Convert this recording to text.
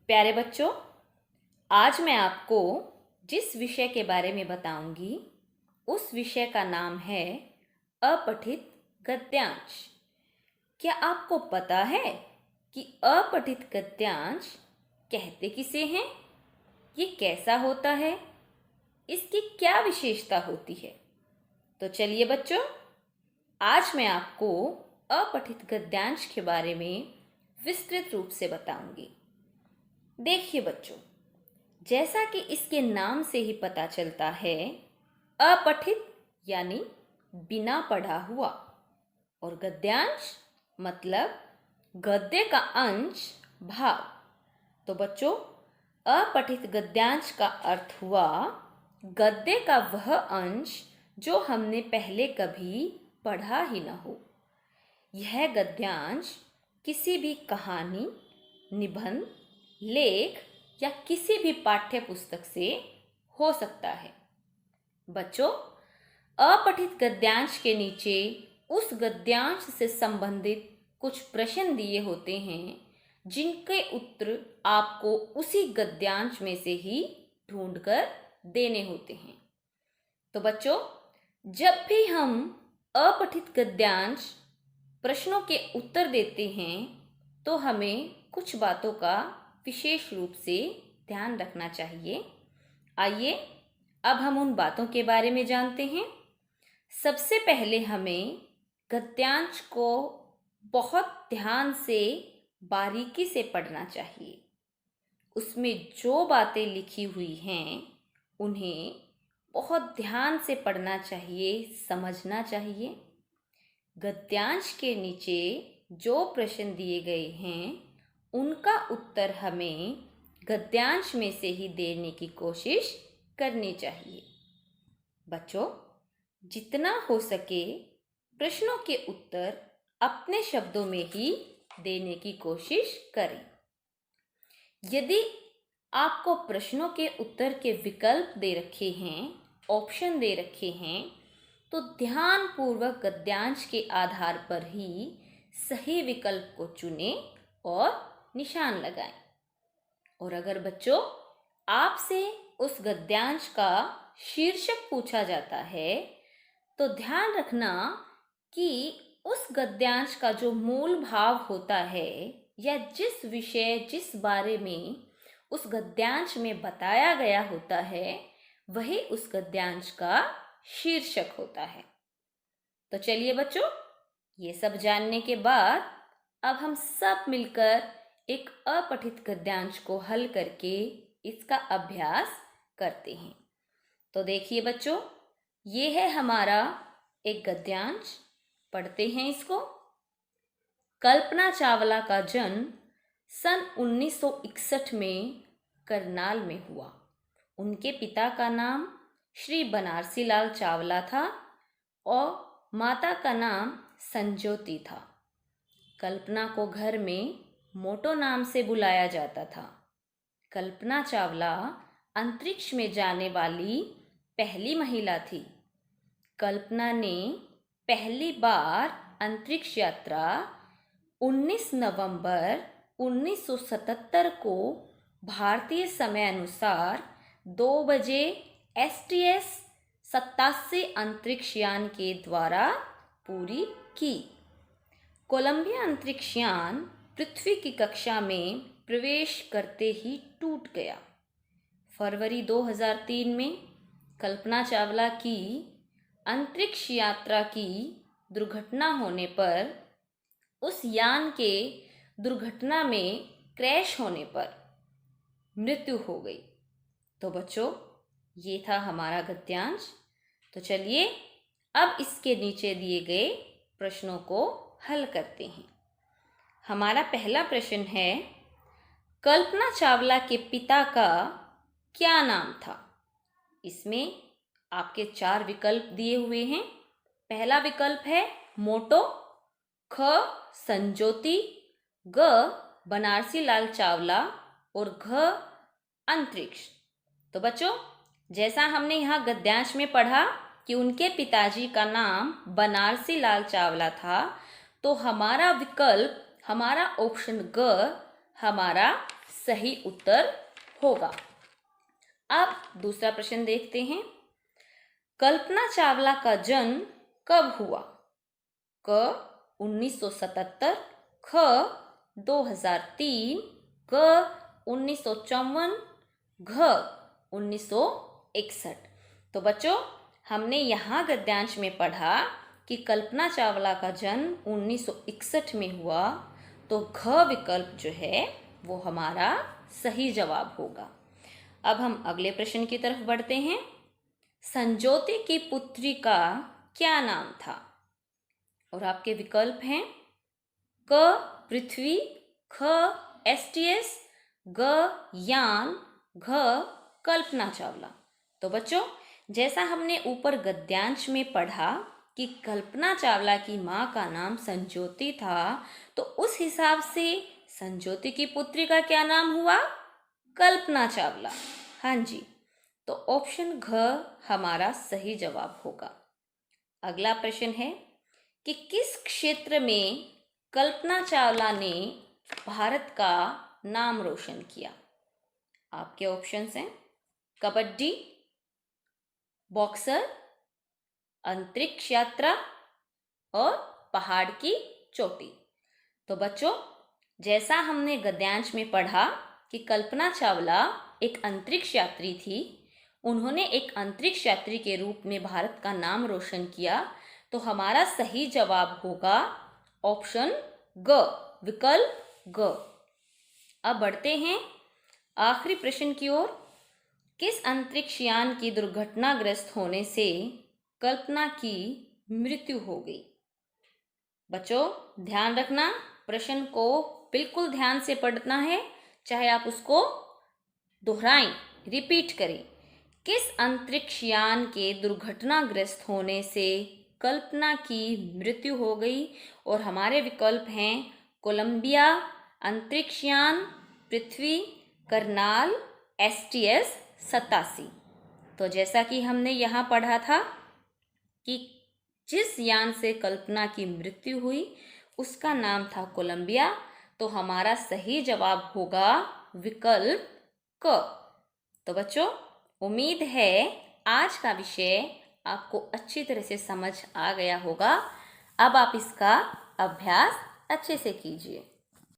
प्यारे बच्चों, आज मैं आपको जिस विषय के बारे में बताऊंगी उस विषय का नाम है अपठित गद्यांश। क्या आपको पता है कि अपठित गद्यांश कहते किसे हैं? ये कैसा होता है? इसकी क्या विशेषता होती है? तो चलिए बच्चों, आज मैं आपको अपठित गद्यांश के बारे में विस्तृत रूप से बताऊंगी। देखिए बच्चों, जैसा कि इसके नाम से ही पता चलता है, अपठित यानी बिना पढ़ा हुआ, और गद्यांश मतलब गद्य का अंश, भाग। तो बच्चों, अपठित गद्यांश का अर्थ हुआ गद्य का वह अंश जो हमने पहले कभी पढ़ा ही न हो। यह गद्यांश किसी भी कहानी, निबंध, लेख या किसी भी पाठ्य पुस्तक से हो सकता है। बच्चों, अपठित गद्यांश के नीचे उस गद्यांश से संबंधित कुछ प्रश्न दिए होते हैं, जिनके उत्तर आपको उसी गद्यांश में से ही ढूंढकर देने होते हैं। तो बच्चों, जब भी हम अपठित गद्यांश प्रश्नों के उत्तर देते हैं तो हमें कुछ बातों का विशेष रूप से ध्यान रखना चाहिए। आइए अब हम उन बातों के बारे में जानते हैं। सबसे पहले हमें गद्यांश को बहुत ध्यान से, बारीकी से पढ़ना चाहिए। उसमें जो बातें लिखी हुई हैं उन्हें बहुत ध्यान से पढ़ना चाहिए, समझना चाहिए। गद्यांश के नीचे जो प्रश्न दिए गए हैं उनका उत्तर हमें गद्यांश में से ही देने की कोशिश करनी चाहिए। बच्चों, जितना हो सके प्रश्नों के उत्तर अपने शब्दों में ही देने की कोशिश करें। यदि आपको प्रश्नों के उत्तर के विकल्प दे रखे हैं, ऑप्शन दे रखे हैं, तो ध्यानपूर्वक गद्यांश के आधार पर ही सही विकल्प को चुनें और निशान लगाएं। और अगर बच्चों आपसे उस गद्यांश का शीर्षक पूछा जाता है तो ध्यान रखना कि उस गद्यांश का जो मूल भाव होता है या जिस विषय, जिस बारे में उस गद्यांश में बताया गया होता है, वही उस गद्यांश का शीर्षक होता है। तो चलिए बच्चों, ये सब जानने के बाद अब हम सब मिलकर एक अपठित गद्यांश को हल करके इसका अभ्यास करते हैं। तो देखिए बच्चों, ये है हमारा एक गद्यांश। पढ़ते हैं इसको। कल्पना चावला का जन्म सन 1961 में करनाल में हुआ। उनके पिता का नाम श्री बनारसी लाल चावला था और माता का नाम संजोती था। कल्पना को घर में मोटो नाम से बुलाया जाता था। कल्पना चावला अंतरिक्ष में जाने वाली पहली महिला थी। कल्पना ने पहली बार अंतरिक्ष यात्रा 19 नवंबर 1977 को भारतीय समय अनुसार 2 बजे STS 87 अंतरिक्ष यान के द्वारा पूरी की। कोलंबिया अंतरिक्ष यान पृथ्वी की कक्षा में प्रवेश करते ही टूट गया। फरवरी 2003 में कल्पना चावला की अंतरिक्ष यात्रा की दुर्घटना होने पर, उस यान के दुर्घटना में क्रैश होने पर मृत्यु हो गई। तो बच्चों, ये था हमारा गद्यांश। तो चलिए अब इसके नीचे दिए गए प्रश्नों को हल करते हैं। हमारा पहला प्रश्न है, कल्पना चावला के पिता का क्या नाम था? इसमें आपके 4 विकल्प दिए हुए हैं। पहला विकल्प है मोटो, ख संजोती, ग बनारसी लाल चावला और घ अंतरिक्ष। तो बच्चों, जैसा हमने यहाँ गद्यांश में पढ़ा कि उनके पिताजी का नाम बनारसी लाल चावला था, तो हमारा विकल्प, हमारा ऑप्शन ग हमारा सही उत्तर होगा। अब दूसरा प्रश्न देखते हैं। कल्पना चावला का जन्म कब हुआ? क 1977, ख 2003, ग 1954, घ 1961। तो बच्चों, हमने यहाँ गद्यांश में पढ़ा कि कल्पना चावला का जन्म 1961 में हुआ, तो घ विकल्प जो है वो हमारा सही जवाब होगा। अब हम अगले प्रश्न की तरफ बढ़ते हैं। संजोती की पुत्री का क्या नाम था? और आपके विकल्प हैं क पृथ्वी, ख एसटीएस, ग यान, घ कल्पना चावला। तो बच्चों, जैसा हमने ऊपर गद्यांश में पढ़ा कि कल्पना चावला की माँ का नाम संजोती था, तो उस हिसाब से संजोती की पुत्री का क्या नाम हुआ? कल्पना चावला। हाँ जी, तो ऑप्शन घ हमारा सही जवाब होगा। अगला प्रश्न है कि किस क्षेत्र में कल्पना चावला ने भारत का नाम रोशन किया? आपके ऑप्शंस हैं कबड्डी, बॉक्सर, अंतरिक्ष यात्रा और पहाड़ की चोटी। तो बच्चों, जैसा हमने गद्यांश में पढ़ा कि कल्पना चावला एक अंतरिक्ष यात्री थी, उन्होंने एक अंतरिक्ष यात्री के रूप में भारत का नाम रोशन किया, तो हमारा सही जवाब होगा ऑप्शन ग, विकल्प ग। अब बढ़ते हैं आखिरी प्रश्न की ओर। किस अंतरिक्ष यान की दुर्घटनाग्रस्त होने से कल्पना की मृत्यु हो गई? बच्चों, ध्यान रखना, प्रश्न को बिल्कुल ध्यान से पढ़ना है, चाहे आप उसको दोहराएं, रिपीट करें। किस अंतरिक्ष यान के दुर्घटनाग्रस्त होने से कल्पना की मृत्यु हो गई? और हमारे विकल्प हैं कोलंबिया अंतरिक्ष यान, पृथ्वी, करनाल, एसटीएस 87। तो जैसा कि हमने यहाँ पढ़ा था कि जिस यान से कल्पना की मृत्यु हुई उसका नाम था कोलंबिया, तो हमारा सही जवाब होगा विकल्प क। तो बच्चों, उम्मीद है आज का विषय आपको अच्छी तरह से समझ आ गया होगा। अब आप इसका अभ्यास अच्छे से कीजिए।